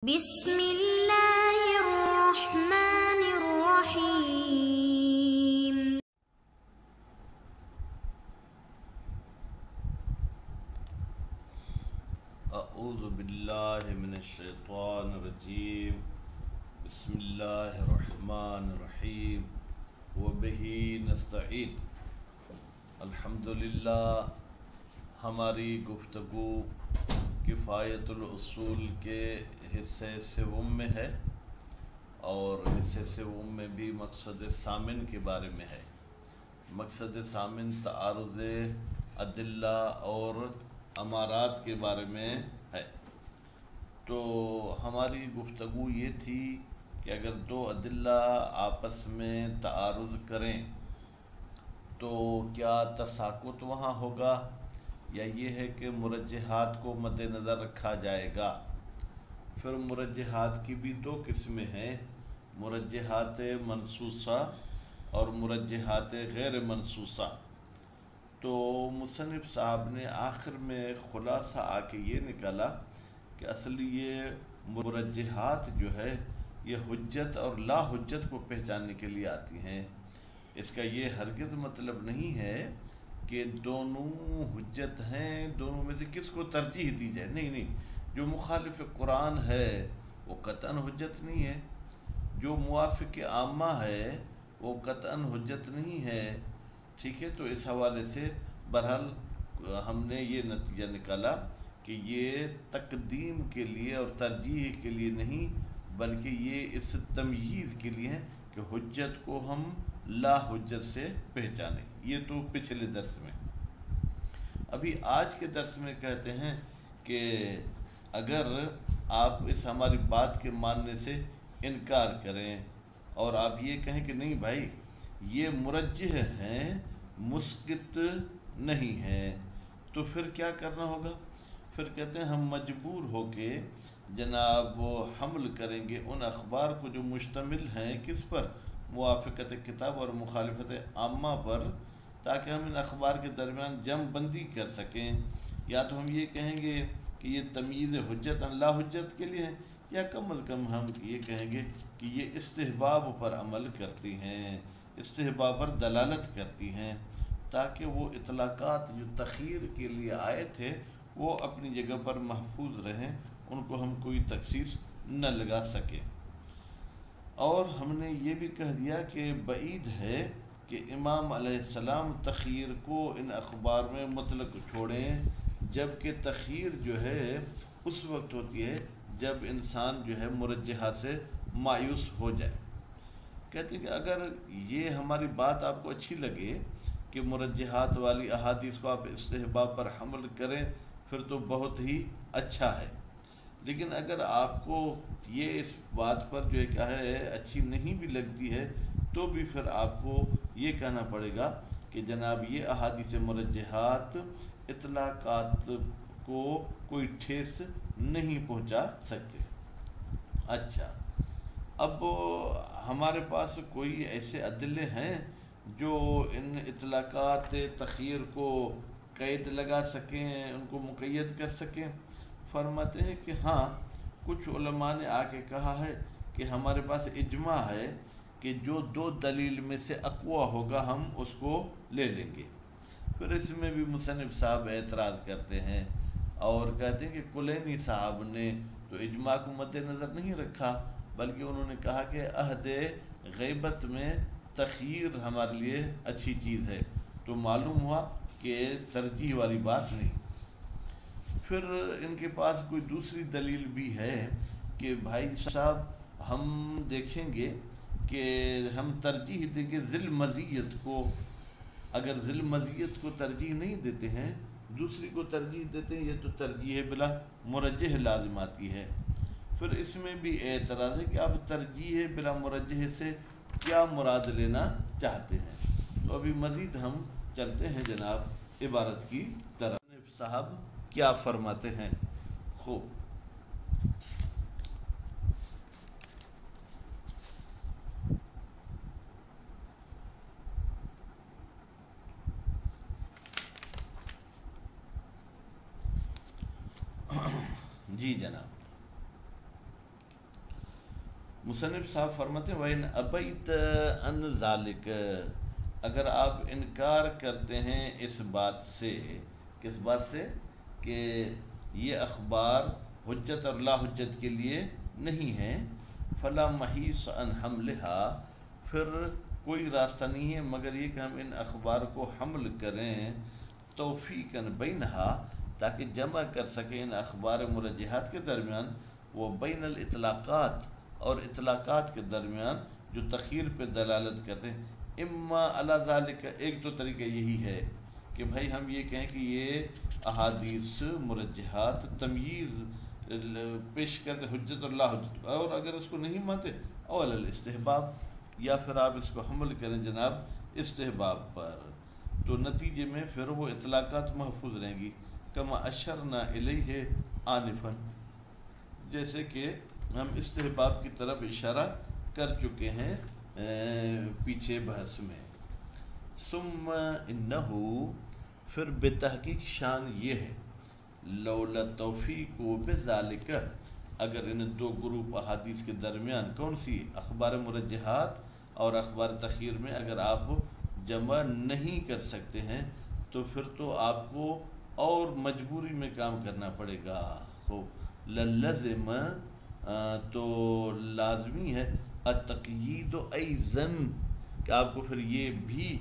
بسم اللہ الرحمن الرحیم۔ اعوذ باللہ من الشیطان الرجیم، بسم اللہ الرحمن الرحیم، وبہ نستعین۔ الحمدللہ ہماری گفتگو کفایت الاصول کے حصے سوم میں ہے، اور حصے سوم میں بھی مقصد ثامن کے بارے میں ہے۔ مقصد ثامن تعارض ادلہ اور امارات کے بارے میں ہے۔ تو ہماری گفتگو یہ تھی کہ اگر دو ادلہ آپس میں تعارض کریں تو کیا تساقط وہاں ہوگا، یا یہ ہے کہ مرجحات کو مد نظر رکھا جائے گا۔ پھر مرجحات کی بھی دو قسمیں ہیں، مرجحات منصوصہ اور مرجحات غیر منصوصہ۔ تو مصنف صاحب نے آخر میں خلاصہ آ کے یہ نکالا کہ اصل یہ مرجحات جو ہے یہ حجت اور لا حجت کو پہچاننے کے لیے آتی ہیں۔ اس کا یہ ہرگز مطلب نہیں ہے کہ دونوں حجت ہیں، دونوں میں سے کس کو ترجیح دی جائے، نہیں، جو مخالف قرآن ہے وہ قطعاً حجت نہیں ہے، جو موافق عامہ ہے وہ قطعاً حجت نہیں ہے، ٹھیک ہے۔ تو اس حوالے سے بہرحال ہم نے یہ نتیجہ نکالا کہ یہ تقدیم کے لیے اور ترجیح کے لیے نہیں، بلکہ یہ اس تمییز کے لیے ہے کہ حجت کو ہم لا حجت سے پہچانیں۔ یہ تو پچھلے درس میں۔ ابھی آج کے درس میں کہتے ہیں کہ اگر آپ اس ہماری بات کے ماننے سے انکار کریں اور آپ یہ کہیں کہ نہیں بھائی یہ مرجح ہیں مسقط نہیں ہیں، تو پھر کیا کرنا ہوگا؟ پھر کہتے ہیں ہم مجبور ہو کے جناب حمل کریں گے ان اخبار کو جو مشتمل ہیں کس پر؟ موافقت کتاب اور مخالفت عامہ پر، تاکہ ہم ان اخبار کے درمیان جمع بندی کر سکیں۔ یا تو ہم یہ کہیں گے کہ یہ تمییز حجت لا حجت کے لیے ہے، یا کم از کم ہم یہ کہیں گے کہ یہ استحباب پر عمل کرتی ہیں، استحباب پر دلالت کرتی ہیں، تاکہ وہ اطلاقات جو تخیر کے لیے آئے تھے وہ اپنی جگہ پر محفوظ رہیں، ان کو ہم کوئی تخصیص نہ لگا سکیں۔ اور ہم نے یہ بھی کہہ دیا کہ بعید ہے کہ امام علیہ السلام تخیر کو ان اخبار میں مطلق چھوڑیں، جبکہ تخیر جو ہے اس وقت ہوتی ہے جب انسان جو ہے مرجحات سے مایوس ہو جائے۔ کہتے ہیں کہ اگر یہ ہماری بات آپ کو اچھی لگے کہ مرجحات والی احادیث کو آپ استحباب پر حمل کریں پھر تو بہت ہی اچھا ہے، لیکن اگر آپ کو یہ اس بات پر جو ہے کیا ہے اچھی نہیں بھی لگتی ہے تو بھی پھر آپ کو یہ کہنا پڑے گا کہ جناب یہ احادیث مرجحات اطلاقات کو کوئی ٹھیس نہیں پہنچا سکتے۔ اچھا، اب ہمارے پاس کوئی ایسے ادلے ہیں جو ان اطلاقات تخیر کو قید لگا سکیں، ان کو مقید کر سکیں؟ فرماتے ہیں کہ ہاں، کچھ علماء نے آ کے کہا ہے کہ ہمارے پاس اجماع ہے کہ جو دو دلیل میں سے اقویٰ ہوگا ہم اس کو لے لیں گے۔ پھر اس میں بھی مصنف صاحب اعتراض کرتے ہیں اور کہتے ہیں کہ کلینی صاحب نے تو اجماع کو مد نظر نہیں رکھا، بلکہ انہوں نے کہا کہ عہد غیبت میں تخییر ہمارے لیے اچھی چیز ہے، تو معلوم ہوا کہ ترجیح والی بات نہیں۔ پھر ان کے پاس کوئی دوسری دلیل بھی ہے کہ بھائی صاحب ہم دیکھیں گے کہ ہم ترجیح دیں گے ذی المزیت کو، اگر ذی المزیت کو ترجیح نہیں دیتے ہیں دوسری کو ترجیح دیتے ہیں، یہ تو ترجیح بلا مرجح لازم آتی ہے۔ پھر اس میں بھی اعتراض ہے کہ آپ ترجیح بلا مرجح سے کیا مراد لینا چاہتے ہیں؟ تو ابھی مزید ہم چلتے ہیں جناب عبارت کی طرف۔ صاحب کیا فرماتے ہیں؟ خوب، جی جناب۔ مصنف صاحب فرماتے ہیں وَإِنْ أَبَيْتَ أَنْ ذَلِكَ، اگر آپ انکار کرتے ہیں اس بات سے، کس بات سے؟ کہ یہ اخبار حجت اور لا حجت کے لیے نہیں ہیں، فلا محیص عن حملها، پھر کوئی راستہ نہیں ہے مگر یہ کہ ہم ان اخبار کو حمل کریں توفیقاً بینہا، تاکہ جمع کر سکیں ان اخبار مرجحات کے درمیان، وہ بین الاطلاقات، اور اطلاقات کے درمیان جو تخیر پہ دلالت کرتے ہیں۔ اما علی ذالک، ایک تو طریقہ یہی ہے کہ بھائی ہم یہ کہیں کہ یہ احادیث مرجحات تمییز پیش کرتے حجت اور لا حجت، اور اگر اس کو نہیں مانتے اول الاستحباب، یا پھر آپ اس کو حمل کریں جناب استحباب پر، تو نتیجے میں پھر وہ اطلاقات محفوظ رہیں گی۔ کما اشرنا الیہ آنفاً، جیسے کہ ہم استحباب کی طرف اشارہ کر چکے ہیں پیچھے بحث میں۔ ثم انہو، پھر بے تحقیق شان یہ ہے، لولا توفیق بذالک، اگر ان دو گروپ احادیث کے درمیان، کون سی؟ اخبار مرجحات اور اخبار تخیر میں اگر آپ جمع نہیں کر سکتے ہیں تو پھر تو آپ کو اور مجبوری میں کام کرنا پڑے گا۔ للزم، تو لازمی ہے، التقیید ایضاً، کہ آپ کو پھر یہ بھی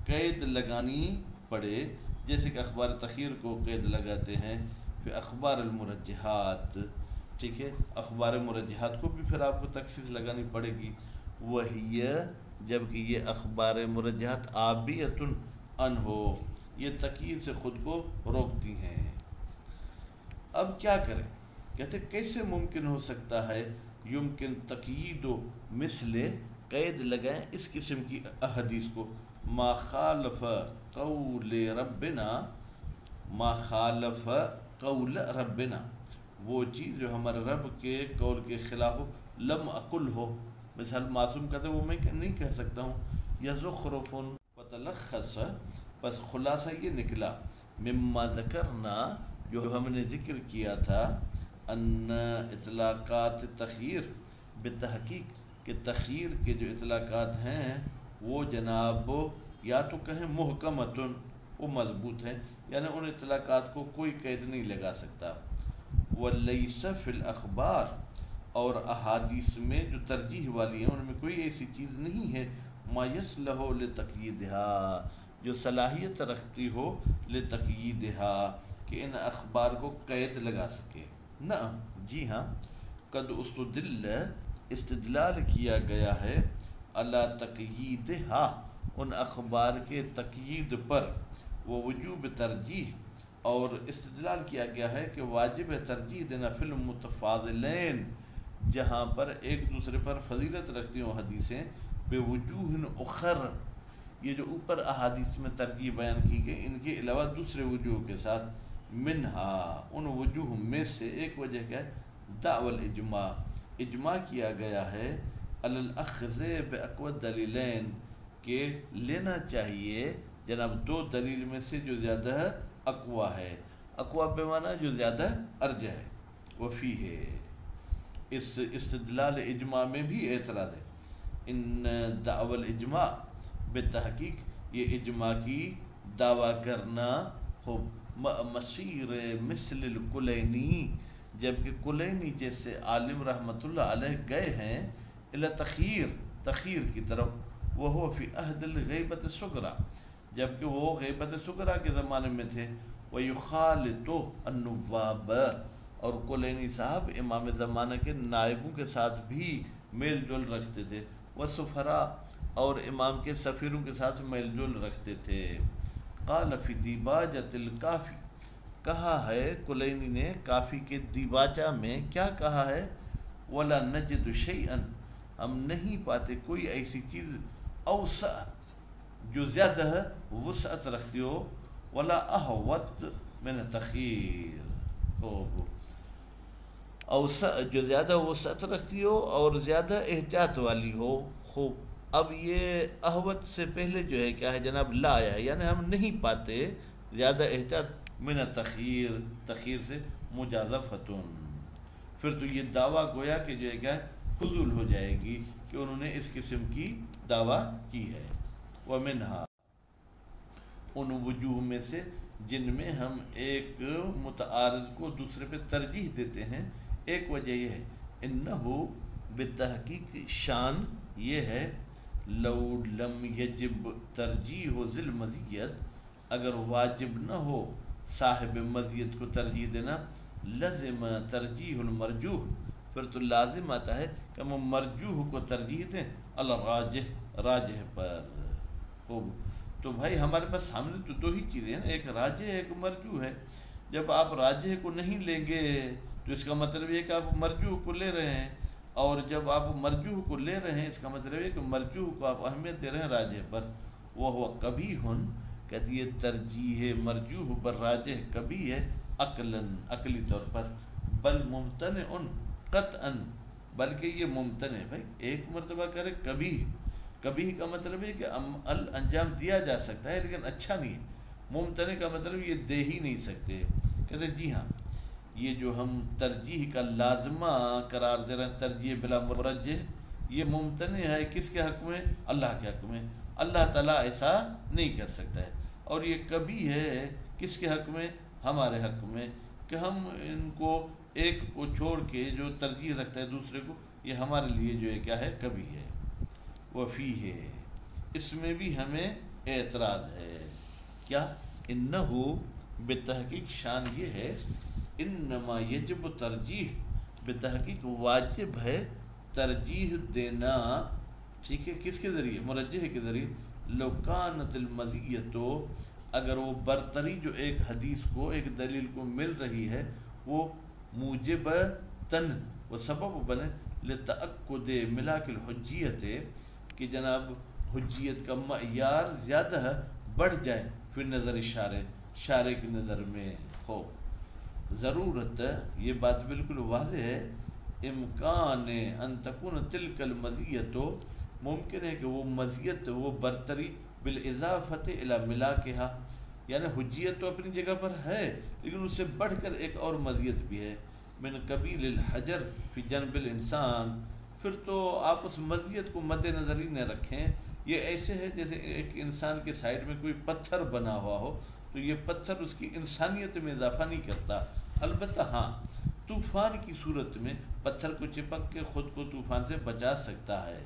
قید لگانی پڑے، جیسے کہ اخبار تخیر کو قید لگاتے ہیں، پھر اخبار المرجحات، ٹھیک ہے، اخبار مرجحات کو بھی پھر آپ کو تخصیص لگانی پڑے گی۔ وہی، جبکہ یہ اخبار مرجحات عابیۃ عنہ، یہ تقیید سے خود کو روکتی ہیں۔ اب کیا کریں؟ کہتے کیسے ممکن ہو سکتا ہے یمکن تقیید و مثل، قید لگائیں اس قسم کی احادیث کو، ما خالف قول ربنا، ما خالف قول ربنا، وہ چیز جو ہمارے رب کے قول کے خلاف ہو، لم اقل ہو، مثال معصوم کہتے وہ میں نہیں کہہ سکتا ہوں، یزخرف فتلخص، بس خلاصہ یہ نکلا، مما ذکرنا، جو ہم نے ذکر کیا تھا، ان اطلاقات تخیر بتحقیق، کہ تخیر کے جو اطلاقات ہیں وہ جناب یا تو کہیں محکمتن، وہ مضبوط ہیں، یعنی ان اطلاقات کو کوئی قید نہیں لگا سکتا۔ ولیس فی الاخبار، اور احادیث میں جو ترجیح والی ہیں ان میں کوئی ایسی چیز نہیں ہے، ما یصلح لتقییدہا، جو صلاحیت رکھتی ہو لتقییدہا، کہ ان اخبار کو قید لگا سکے۔ نہ، جی ہاں، قد استدلال کیا گیا ہے علی تقییدہا، ان اخبار کے تقیید پر، وہ وجوب ترجیح، اور استدلال کیا گیا ہے کہ واجب ترجیح دینا فی المتفاضلین، جہاں پر ایک دوسرے پر فضیلت رکھتی ہوں حدیثیں، بے وجوہ اخر، یہ جو اوپر احادیث میں ترجیح بیان کی گئی ان کے علاوہ دوسرے وجوہ کے ساتھ، منہا، ان وجوہ میں سے ایک وجہ کیا ہے، دعوی الاجماع، اجماع کیا گیا ہے، علی الاخذ باقوی الدلیلین، کہ لینا چاہیے جناب دو دلیل میں سے جو زیادہ اقوا ہے، اقوا بے معنی جو زیادہ ارجح ہے، وفی ہے، اس استدلال اجماع میں بھی اعتراض ہے، ان دعوی الاجماع بتحقیق، یہ اجماع کی دعویٰ کرنا ہو، مسیر مثل الکلینی، جبکہ کلینی جیسے عالم رحمۃ اللہ علیہ گئے ہیں الی تخیر کی طرف، وہ فی عہد الغیبۃ الصغریٰ، جبکہ وہ غیبت صغریٰ کے زمانے میں تھے، ویخالط النواب، اور کلینی صاحب امام زمانہ کے نائبوں کے ساتھ بھی میل جول رکھتے تھے، وسفراء، اور امام کے سفیروں کے ساتھ میل جول رکھتے تھے۔ قال فی دیباجۃ الکافی، کہا ہے کلینی نے کافی کے دیباجہ میں، کیا کہا ہے، ولا نجد شیئا، ہم نہیں پاتے کوئی ایسی چیز، اوسع، جو زیادہ وسعت رکھتی ہو، ولا احوط من تخیر، خوب، اوسع، جو زیادہ وسعت رکھتی ہو اور زیادہ احتیاط والی ہو، خوب۔ اب یہ احوط سے پہلے جو ہے کیا ہے جناب، لا آیا ہے، یعنی ہم نہیں پاتے زیادہ احتیاط، من تخیر سے مجازفتن، پھر تو یہ دعویٰ گویا کہ جو ہے کیا ہے فضول ہو جائے گی کہ انہوں نے اس قسم کی دعویٰ کی ہے۔ ومنہا، ان وجوہ میں سے جن میں ہم ایک متعارض کو دوسرے پہ ترجیح دیتے ہیں، ایک وجہ یہ ہے انہو بتحقیق شان یہ ہے لو لم یجب ترجیح ذی المزیت، اگر واجب نہ ہو صاحب مزیت کو ترجیح دینا، لازم ترجیح المرجوح، پھر تو لازم آتا ہے کہ ہم مرجوح کو ترجیح دیں الراجح، راجح پر۔ خوب، تو بھائی ہمارے پاس سامنے تو دو ہی چیزیں ہیں، ایک راجح ہے ایک مرجوح ہے۔ جب آپ راجح کو نہیں لیں گے تو اس کا مطلب یہ کہ آپ مرجوح کو لے رہے ہیں، اور جب آپ مرجوح کو لے رہے ہیں اس کا مطلب یہ کہ مرجوح کو آپ اہمیت دے رہے ہیں راجح پر۔ وہ کبھی ہن، کہتی یہ ترجیح مرجوح پر راجح کبھی ہے عقلاً، عقلی طور پر، بل ممتنع قطعاً، بلکہ یہ ممتنع، بھائی ایک مرتبہ کرے کبھی، کبھی کا مطلب ہے کہ عمل انجام دیا جا سکتا ہے لیکن اچھا نہیں ہے، ممتنع کا مطلب یہ دے ہی نہیں سکتے۔ کہتے جی ہاں، یہ جو ہم ترجیح کا لازمہ قرار دے رہے ہیں، ترجیح بلا مرجح، یہ ممتنع ہے کس کے حق میں؟ اللہ کے حق میں، اللہ تعالیٰ ایسا نہیں کر سکتا ہے۔ اور یہ کبھی ہے کس کے حق میں؟ ہمارے حق میں، کہ ہم ان کو ایک کو چھوڑ کے جو ترجیح رکھتا ہے دوسرے کو، یہ ہمارے لیے جو ہے کیا ہے؟ کبھی ہے۔ وفی ہے، اس میں بھی ہمیں اعتراض ہے، کیا؟ انہو بتحقیق شان یہ ہے انما یجب ترجیح، بتحقیق واجب ہے ترجیح دینا، ٹھیک ہے، کس کے ذریعے؟ مرجح کے ذریعے۔ لو کانت المزیتو، اگر وہ برتری جو ایک حدیث کو، ایک دلیل کو مل رہی ہے، وہ موجبتاً، وہ سبب بنے لتأکد ملاک الحجیت، کہ جناب حجیت کا معیار زیادہ بڑھ جائے، پھر نظر شارع کی نظر میں ہو ضرورت، یہ بات بالکل واضح ہے، امکان ان تکون تلک المزیت، ممکن ہے کہ وہ مزیت، وہ برتری بالاضافت الی ملاکہا، یعنی حجیت تو اپنی جگہ پر ہے لیکن اس سے بڑھ کر ایک اور مزیت بھی ہے، من قبیل الحجر فی جنب الانسان، پھر تو آپ اس مزیت کو مد نظر ہی نہ رکھیں۔ یہ ایسے ہے جیسے ایک انسان کے سائڈ میں کوئی پتھر بنا ہوا ہو، تو یہ پتھر اس کی انسانیت میں اضافہ نہیں کرتا، البتہ ہاں طوفان کی صورت میں پتھر کو چپک کے خود کو طوفان سے بچا سکتا ہے۔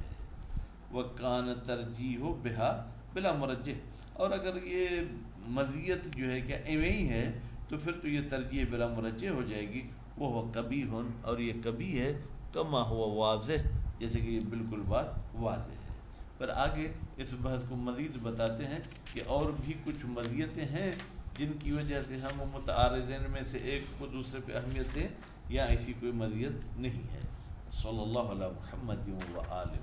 وَكَانَ تَرْجِيحُ بِهَا بِلَا مُرَجِّحٍ، اور اگر یہ مزیت جو ہے کیا ایویں ہی ہے تو پھر تو یہ ترجیح بلا مرجح ہو جائے گی۔ وہ کبھی ہن، اور یہ کبھی ہے کما ہوا واضح، جیسے کہ یہ بالکل بات واضح ہے۔ پر آگے اس بحث کو مزید بتاتے ہیں کہ اور بھی کچھ مزیتیں ہیں جن کی وجہ سے ہم متعارضین میں سے ایک کو دوسرے پہ اہمیت دیں، یا ایسی کوئی مزیت نہیں ہے۔ صلی اللہ علیہ محمد و آلہ۔